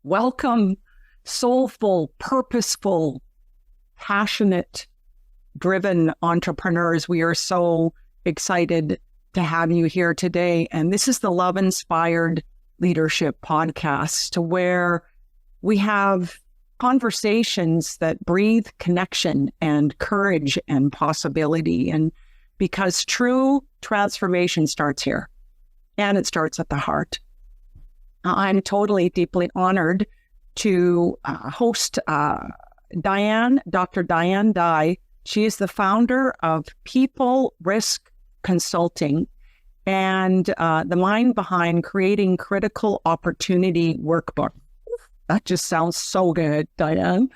Welcome, soulful, purposeful, passionate, driven entrepreneurs. We are so excited to have you here today. And this is the Love Inspired Leadership Podcast, where we have conversations that breathe connection and courage and possibility. And because true transformation starts here, and it starts at the heart. I'm totally, deeply honored to host Dr. Diane Dye. She is the founder of People Risk Consulting and the mind behind creating critical opportunity workbook. That just sounds so good, Diane.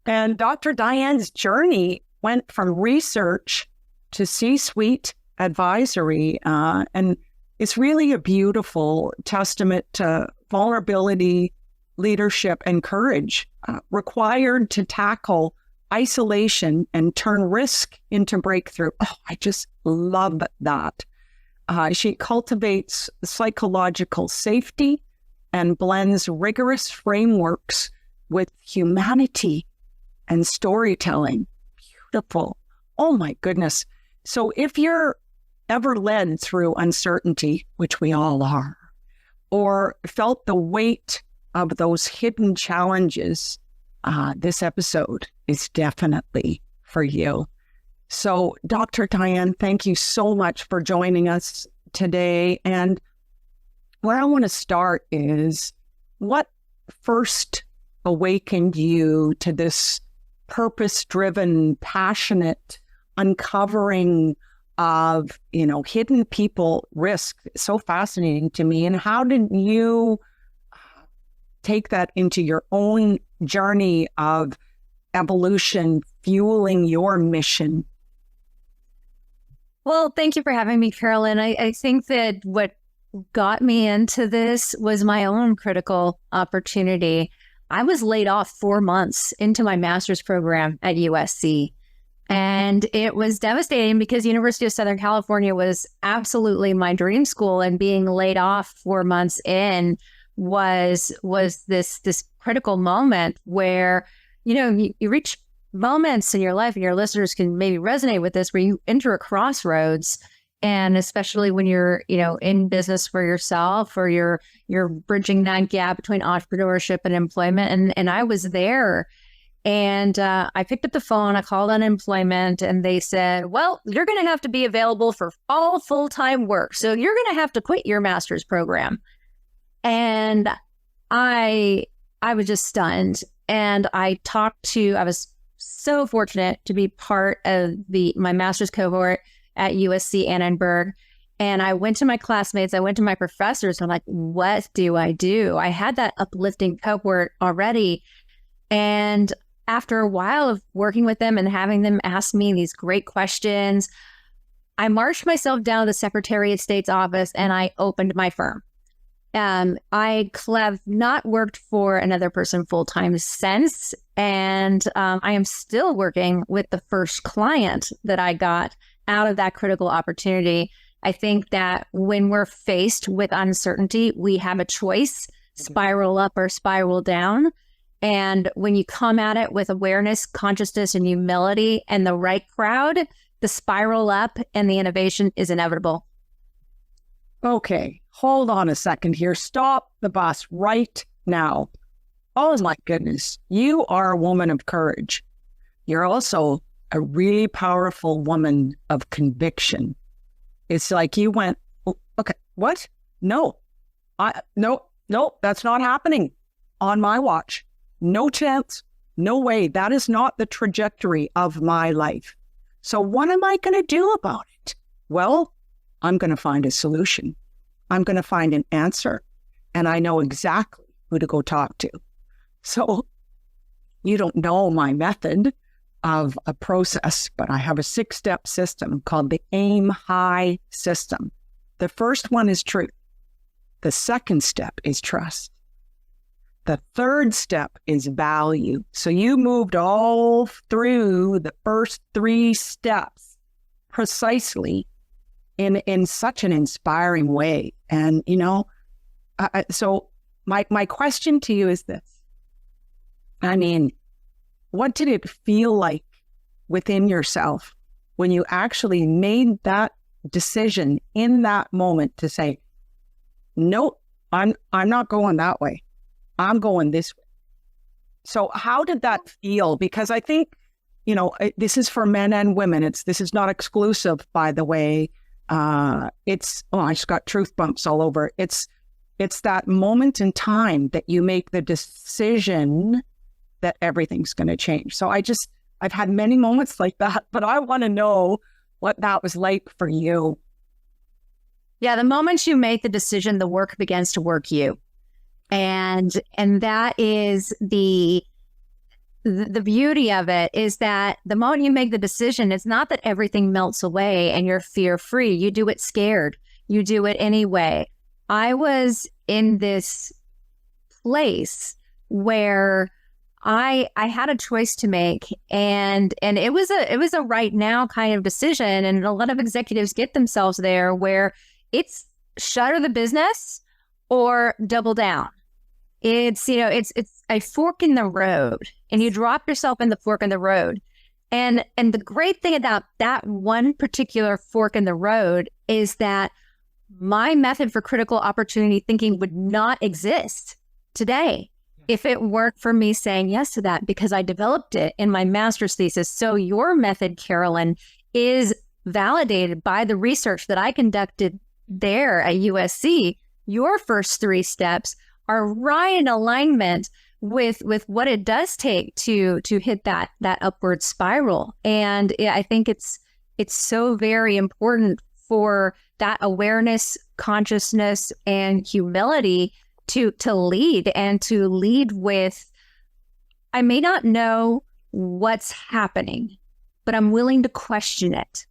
And Dr. Diane's journey went from research to C-suite advisory, and it's really a beautiful testament to vulnerability, leadership, and courage required to tackle isolation and turn risk into breakthrough. Oh, I just love that. She cultivates psychological safety and blends rigorous frameworks with humanity and storytelling. Beautiful. Oh my goodness. So if you're ever led through uncertainty, which we all are, or felt the weight of those hidden challenges, this episode is definitely for you. So, Dr. Diane, thank you so much for joining us today. And where I want to start is, what first awakened you to this purpose-driven, passionate uncovering of, hidden people risk? So fascinating to me. And how did you take that into your own journey of evolution, fueling your mission? Well, thank you for having me, Carolyn. I think that what got me into this was my own critical opportunity. I was laid off 4 months into my master's program at USC. And it was devastating because University of Southern California was absolutely my dream school, and being laid off 4 months in was this critical moment where, you reach moments in your life, and your listeners can maybe resonate with this, where you enter a crossroads. And especially when you're, in business for yourself, or you're bridging that gap between entrepreneurship and employment. And I was there. And I picked up the phone, I called unemployment, and they said, well, you're going to have to be available for all full-time work. So you're going to have to quit your master's program. And I was just stunned. And I was so fortunate to be part of my master's cohort at USC Annenberg. And I went to my classmates, I went to my professors, and I'm like, what do I do? I had that uplifting cohort already. And after a while of working with them and having them ask me these great questions, I marched myself down to the Secretary of State's office and I opened my firm. I have not worked for another person full-time since, and I am still working with the first client that I got out of that critical opportunity. I think that when we're faced with uncertainty, we have a choice, spiral up or spiral down. And when you come at it with awareness, consciousness, and humility and the right crowd, the spiral up and the innovation is inevitable. Okay, hold on a second here. Stop the bus right now. Oh my goodness. You are a woman of courage. You're also a really powerful woman of conviction. It's like you went, okay, what? No, that's not happening on my watch. No chance, no way. That is not the trajectory of my life. So what am I going to do about it? Well, I'm going to find a solution. I'm going to find an answer. And I know exactly who to go talk to. So you don't know my method of a process, but I have a 6-step system called the Aim High system. The first one is truth. The second step is trust. The third step is value. So you moved all through the first 3 steps precisely in such an inspiring way. And, so my question to you is this. I mean, what did it feel like within yourself when you actually made that decision in that moment to say, nope, I'm not going that way. I'm going this way. So how did that feel? Because I think, this is for men and women. This is not exclusive, by the way. I just got truth bumps all over. It's that moment in time that you make the decision that everything's going to change. So I've had many moments like that, but I want to know what that was like for you. Yeah, the moment you make the decision, the work begins to work you. And that is the beauty of it, is that the moment you make the decision, it's not that everything melts away and you're fear-free. You do it scared. You do it anyway. I was in this place where I had a choice to make, and it was a right now kind of decision. And a lot of executives get themselves there where it's shutter the business or double down. It's a fork in the road, and you drop yourself in the fork in the road. And the great thing about that one particular fork in the road is that my method for critical opportunity thinking would not exist today if it weren't for me saying yes to that, because I developed it in my master's thesis. So your method, Carolyn, is validated by the research that I conducted there at USC. Your first 3 steps are right in alignment with what it does take to hit that upward spiral. And I think it's so very important for that awareness, consciousness, and humility to lead, and to lead with, I may not know what's happening, but I'm willing to question it.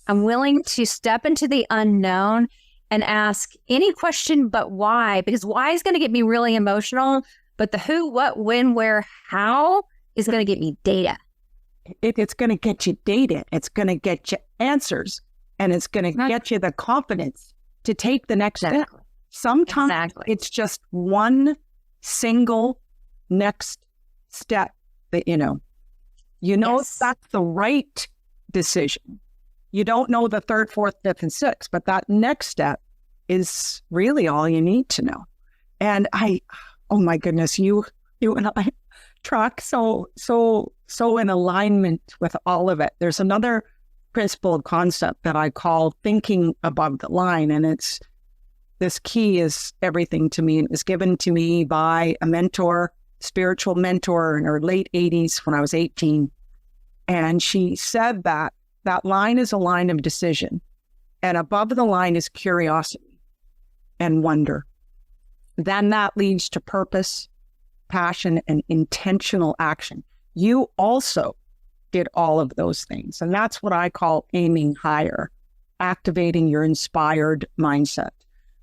I'm willing to step into the unknown and ask any question but why, because why is going to get me really emotional, but the who, what, when, where, how is going to get me data. It's going to get you data. It's going to get you answers, and it's going to get you the confidence to take the next step. Sometimes it's just one single next step that Yes. that's the right decision. You don't know the 3rd, 4th, 5th, and 6th, but that next step is really all you need to know. And oh my goodness, you and I track so in alignment with all of it. There's another principle concept that I call thinking above the line, and it's this key is everything to me. It was given to me by a mentor, spiritual mentor in her late 80s when I was 18. And she said that line is a line of decision, and above the line is curiosity and wonder. Then that leads to purpose, passion, and intentional action. You also did all of those things. And that's what I call aiming higher, activating your inspired mindset.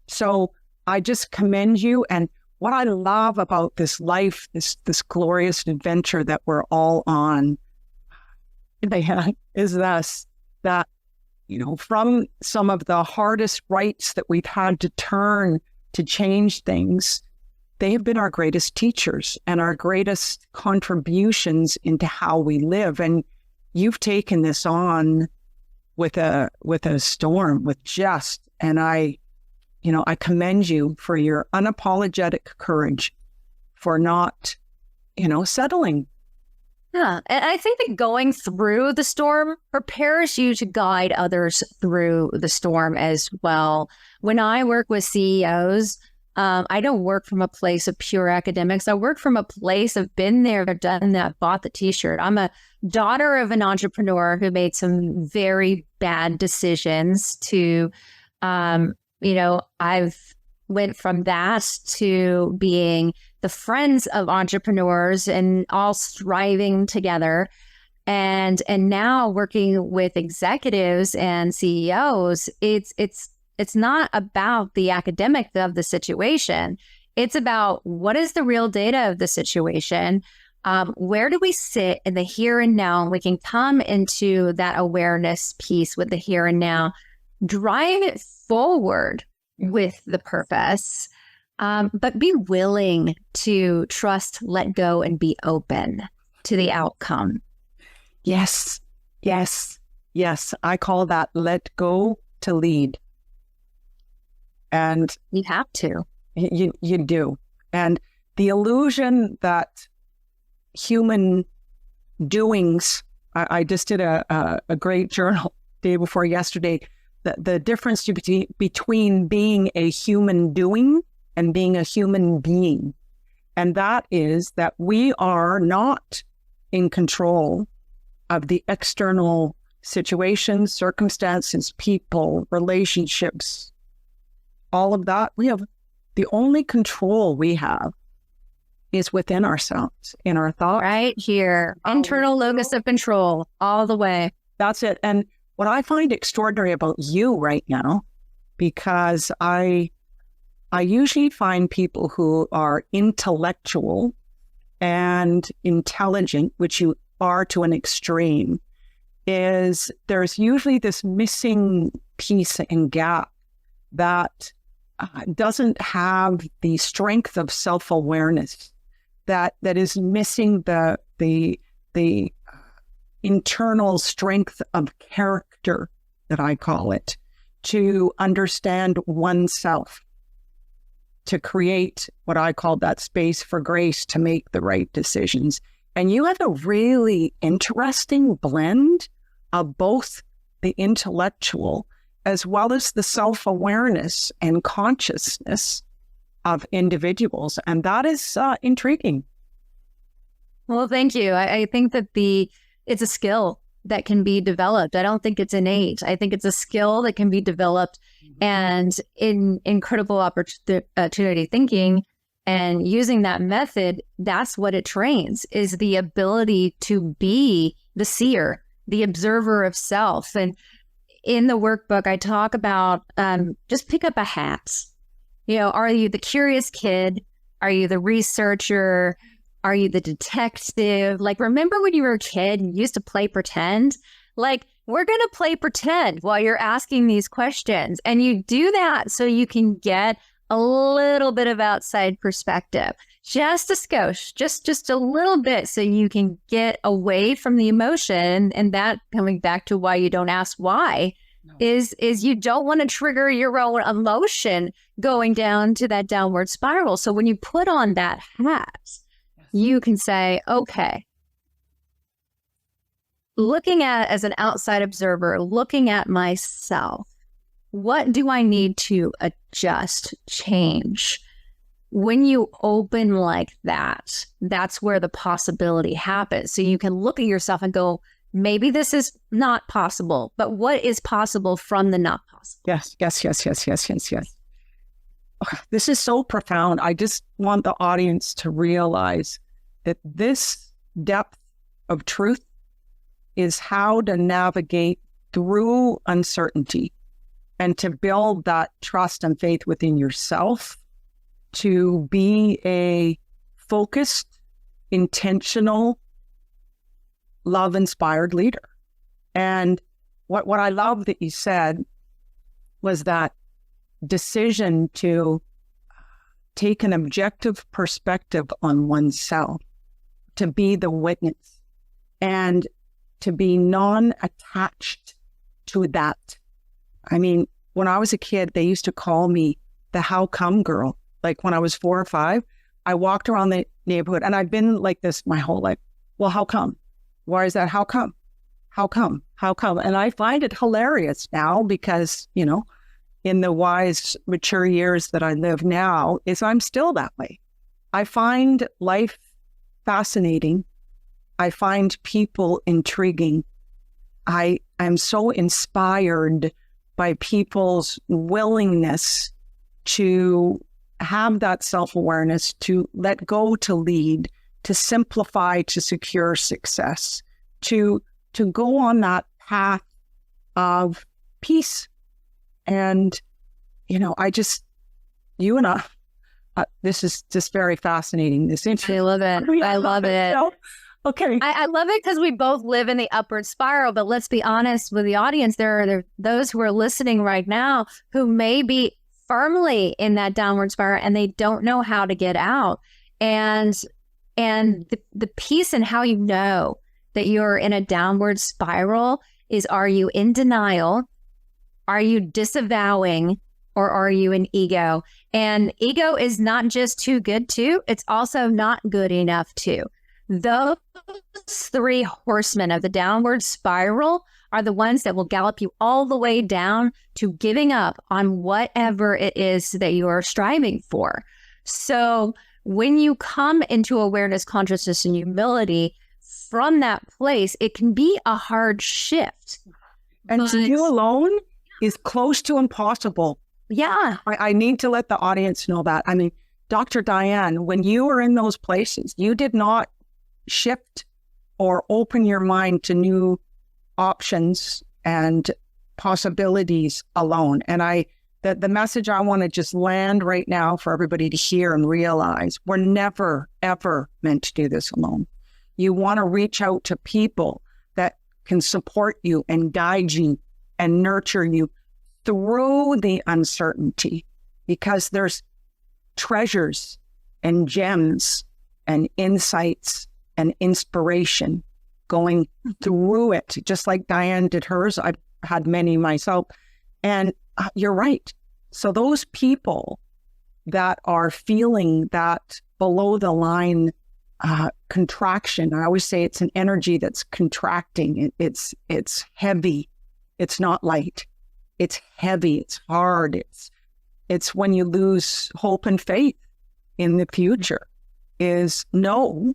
So I just commend you. And what I love about this life, this glorious adventure that we're all on, is this, that, from some of the hardest rights that we've had to turn to change things, they have been our greatest teachers and our greatest contributions into how we live. And you've taken this on with a storm, with just, and I commend you for your unapologetic courage, for not, settling. Yeah. And I think that going through the storm prepares you to guide others through the storm as well. When I work with CEOs, I don't work from a place of pure academics. I work from a place of been there, done that, bought the t-shirt. I'm a daughter of an entrepreneur who made some very bad decisions to, I've went from that to being the friends of entrepreneurs and all striving together. And now working with executives and CEOs, it's not about the academic of the situation. It's about what is the real data of the situation. Where do we sit in the here and now? We can come into that awareness piece with the here and now, drive it forward with the purpose, But be willing to trust, let go, and be open to the outcome. Yes, yes, yes. I call that let go to lead. And you have to. You do. And the illusion that human doings, I just did a great journal day before yesterday, the difference between being a human doing and being a human being. And that is that we are not in control of the external situations, circumstances, people, relationships, all of that. The only control we have is within ourselves, in our thoughts. Right here. Internal locus of control, all the way. That's it. And what I find extraordinary about you right now, because I usually find people who are intellectual and intelligent, which you are to an extreme, is there's usually this missing piece and gap that doesn't have the strength of self-awareness, that is missing the internal strength of character, that I call it, to understand oneself, to create what I call that space for grace to make the right decisions. And you have a really interesting blend of both the intellectual as well as the self-awareness and consciousness of individuals. And that is intriguing. Well, thank you. I think that it's a skill that can be developed. I don't think it's innate. I think it's a skill that can be developed. And in critical opportunity thinking and using that method, that's what it trains, is the ability to be the seer, the observer of self. And in the workbook, I talk about just pick up a hat. Are you the curious kid? Are you the researcher? Are you the detective? Like, remember when you were a kid and you used to play pretend? Like, we're going to play pretend while you're asking these questions. And you do that so you can get a little bit of outside perspective. Just a skosh, just a little bit, so you can get away from the emotion. And that, coming back to why you don't ask why, is you don't want to trigger your own emotion going down to that downward spiral. So when you put on that hat, you can say, okay, looking at as an outside observer, looking at myself, what do I need to adjust, change? When you open like that, that's where the possibility happens. So you can look at yourself and go, maybe this is not possible, but what is possible from the not possible? Yes. This is so profound. I just want the audience to realize that this depth of truth is how to navigate through uncertainty and to build that trust and faith within yourself, to be a focused, intentional, love-inspired leader. And what I love that you said was that decision to take an objective perspective on oneself, to be the witness, and to be non-attached to that. I mean, when I was a kid, they used to call me the how come girl. Like when I was 4 or 5, I walked around the neighborhood, and I've been like this my whole life. Well, how come? Why is that? How come? How come? How come? And I find it hilarious now because, in the wise, mature years that I live now, is I'm still that way. I find life fascinating. I find people intriguing. I am so inspired by people's willingness to have that self-awareness, to let go, to lead, to simplify, to secure success, to go on that path of peace. And, you and I, this is just very fascinating. This interview. I love it. I love it. Okay. I love it because we both live in the upward spiral, but let's be honest with the audience. There are those who are listening right now who may be firmly in that downward spiral and they don't know how to get out. And the piece in how you know that you're in a downward spiral is, are you in denial? Are you disavowing? Or are you an ego? And ego is not just too good to, it's also not good enough to. Those three horsemen of the downward spiral are the ones that will gallop you all the way down to giving up on whatever it is that you are striving for. So when you come into awareness, consciousness, and humility from that place, it can be a hard shift. And to do alone is close to impossible. Yeah. I need to let the audience know that. I mean, Dr. Diane, when you were in those places, you did not shift or open your mind to new options and possibilities alone. And the message I want to just land right now for everybody to hear and realize, we're never, ever meant to do this alone. You want to reach out to people that can support you and guide you and nurture you through the uncertainty, because there's treasures and gems and insights and inspiration going through it, just like Diane did hers. I've had many myself. And you're right. So those people that are feeling that below the line contraction, I always say it's an energy that's contracting. It's heavy. It's not light. It's heavy. It's hard. It's when you lose hope and faith in the future, is know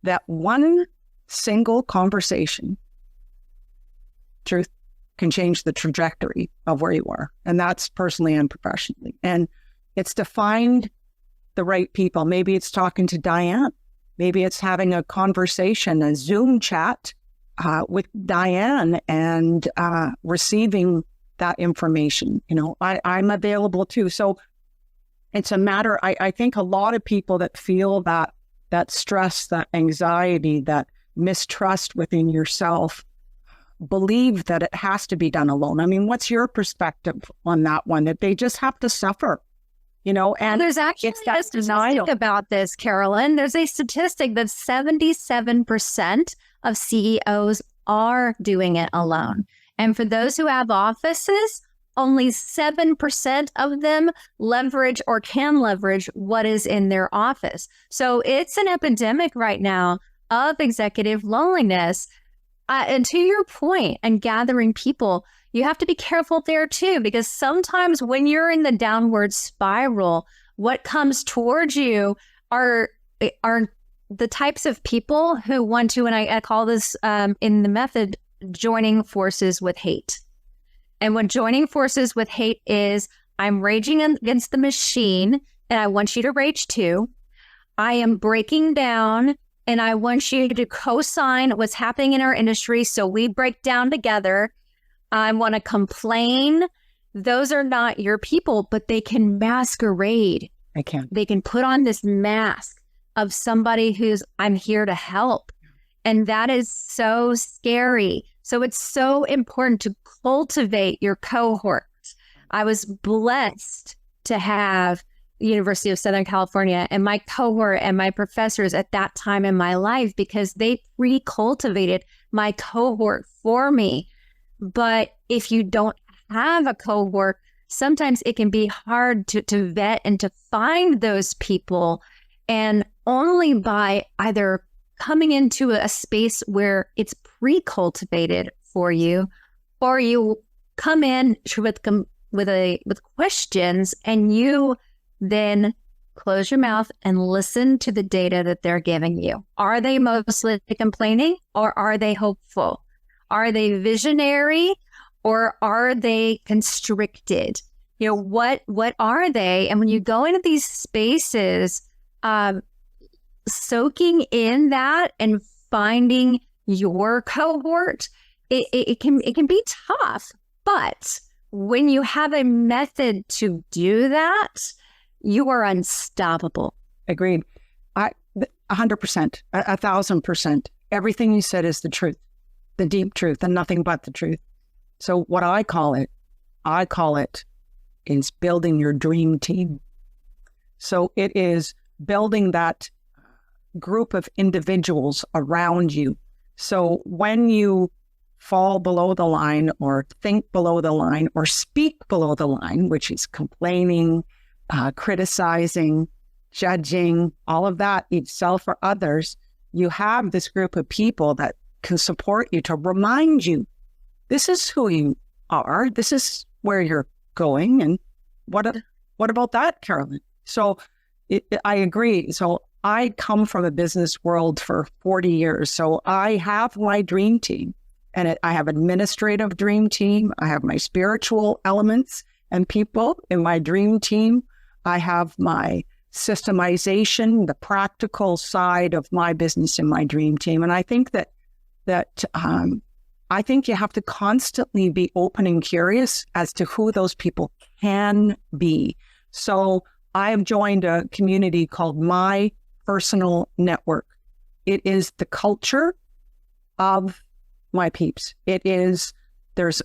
that one single conversation, truth, can change the trajectory of where you are. And that's personally and professionally. And it's to find the right people. Maybe it's talking to Diane. Maybe it's having a conversation, a Zoom chat with Diane and receiving that information. You know, I'm available too. So it's a matter, I think a lot of people that feel that stress, that anxiety, that mistrust within yourself, believe that it has to be done alone. I mean, what's your perspective on that one? That they just have to suffer, you know? And there's actually a statistic about this, Carolyn. There's a statistic that 77% of CEOs are doing it alone. And for those who have offices, only 7% of them leverage or can leverage what is in their office. So it's an epidemic right now of executive loneliness. And to your point, and gathering people, you have to be careful there too, because sometimes when you're in the downward spiral, what comes towards you are the types of people who want to, and I call this in the method, joining forces with hate. And what joining forces with hate is, I'm raging against the machine and I want you to rage too. I am breaking down and I want you to co-sign what's happening in our industry so we break down together. I want to complain. Those are not your people, but they can masquerade. They can put on this mask of somebody who's, I'm here to help. And that is so scary. So it's so important to cultivate your cohorts. I was blessed to have the University of Southern California and my cohort and my professors at that time in my life, because they pre-cultivated my cohort for me. But if you don't have a cohort, sometimes it can be hard to vet and to find those people. And only by either coming into a space where it's pre-cultivated for you, or you come in with questions and you then close your mouth and listen to the data that they're giving you. Are they mostly complaining, or are they hopeful? Are they visionary, or are they constricted? You know, what are they? And when you go into these spaces, soaking in that and finding your cohort, it can be tough. But when you have a method to do that, you are unstoppable. Agreed. 100%, 1,000%. Everything you said is the truth, the deep truth, and nothing but the truth. So what I call it is building your dream team. So it is building that group of individuals around you. So when you fall below the line or think below the line or speak below the line, which is complaining, criticizing, judging, all of that, yourself or others, you have this group of people that can support you to remind you, this is who you are, this is where you're going, and what about that, Carolyn? So I agree. So I come from a business world for 40 years. So I have my dream team, and I have administrative dream team. I have my spiritual elements and people in my dream team. I have my systemization, the practical side of my business in my dream team. And I think that I think you have to constantly be open and curious as to who those people can be. So I have joined a community called My Personal Network. It is the culture of my peeps. There's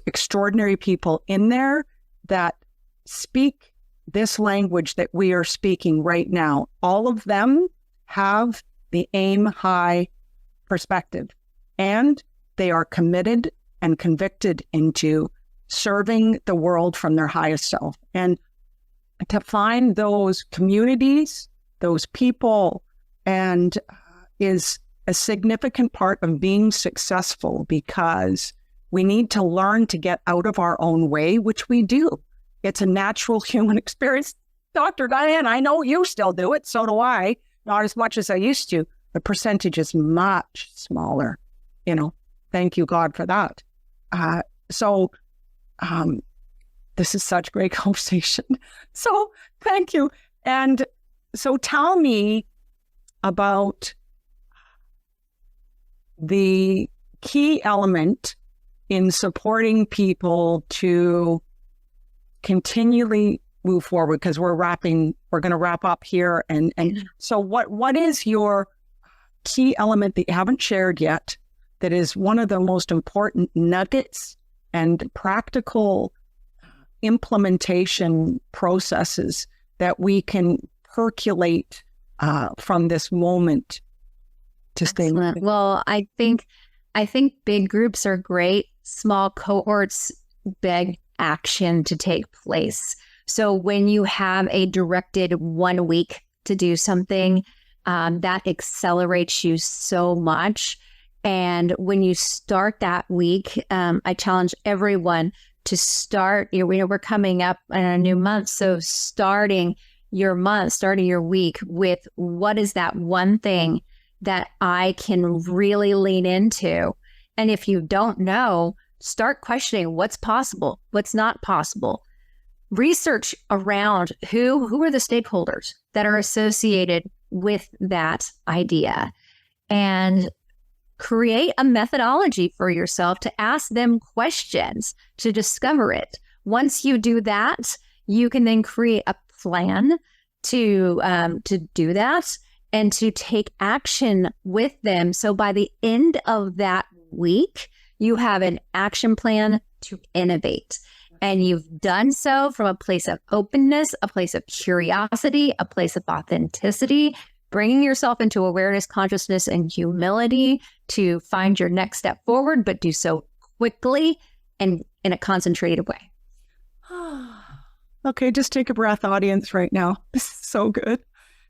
extraordinary people in there that speak this language that we are speaking right now. All of them have the aim high perspective, and they are committed and convicted into serving the world from their highest self. And to find those communities, those people, and is a significant part of being successful, because we need to learn to get out of our own way, which we do. It's a natural human experience. Dr. Diane, I know you still do it. So do I. Not as much as I used to. The percentage is much smaller. Thank you, God, for that. This is such great conversation. So thank you. And so tell me about the key element in supporting people to continually move forward, because we're going to wrap up here. And so what is your key element that you haven't shared yet that is one of the most important nuggets and practical implementation processes that we can percolate from this moment to stay moving? Well, I think big groups are great. Small cohorts beg action to take place. So when you have a directed 1 week to do something, that accelerates you so much. And when you start that week, I challenge everyone to start, we're coming up in a new month. So starting your month, starting your week with what is that one thing that I can really lean into? And if you don't know, start questioning what's possible, what's not possible. Research around who are the stakeholders that are associated with that idea, and create a methodology for yourself to ask them questions to discover it. Once you do that, you can then create a plan to do that and to take action with them. So by the end of that week, you have an action plan to innovate. And you've done so from a place of openness, a place of curiosity, a place of authenticity, bringing yourself into awareness, consciousness, and humility to find your next step forward, but do so quickly and in a concentrated way. Okay, just take a breath, audience, right now. This is so good.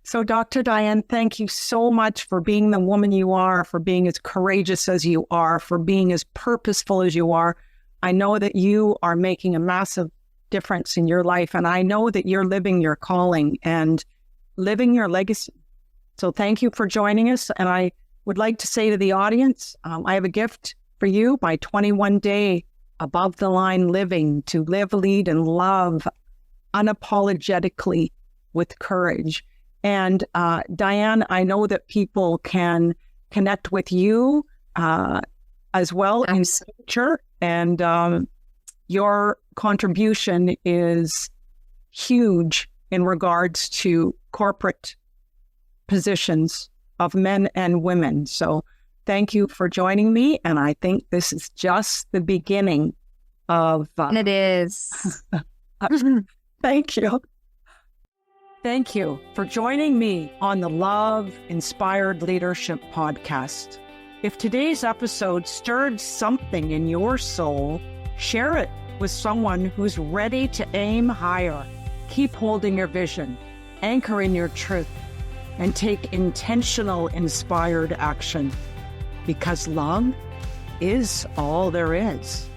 So Dr. Diane, thank you so much for being the woman you are, for being as courageous as you are, for being as purposeful as you are. I know that you are making a massive difference in your life, and I know that you're living your calling and living your legacy. So thank you for joining us. And I would like to say to the audience, I have a gift for you, my 21-day above the line living, to live, lead, and love unapologetically with courage. And Diane, I know that people can connect with you as well in the future. And your contribution is huge in regards to corporate positions of men and women. So thank you for joining me. And I think this is just the beginning of... And it is. Thank you. Thank you for joining me on the Love Inspired Leadership podcast. If today's episode stirred something in your soul, share it with someone who's ready to aim higher. Keep holding your vision, anchor in your truth, and take intentional, inspired action, because love is all there is.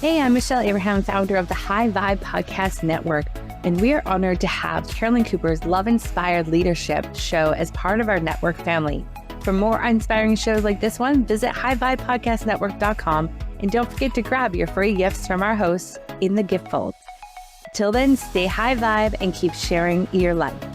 Hey, I'm Michelle Abraham, founder of the High Vibe Podcast Network, and we are honored to have Carolyn Cooper's Love Inspired Leadership show as part of our network family. For more inspiring shows like this one, visit highvibepodcastnetwork.com, and don't forget to grab your free gifts from our hosts in the gift fold. Till then, stay high vibe and keep sharing your life.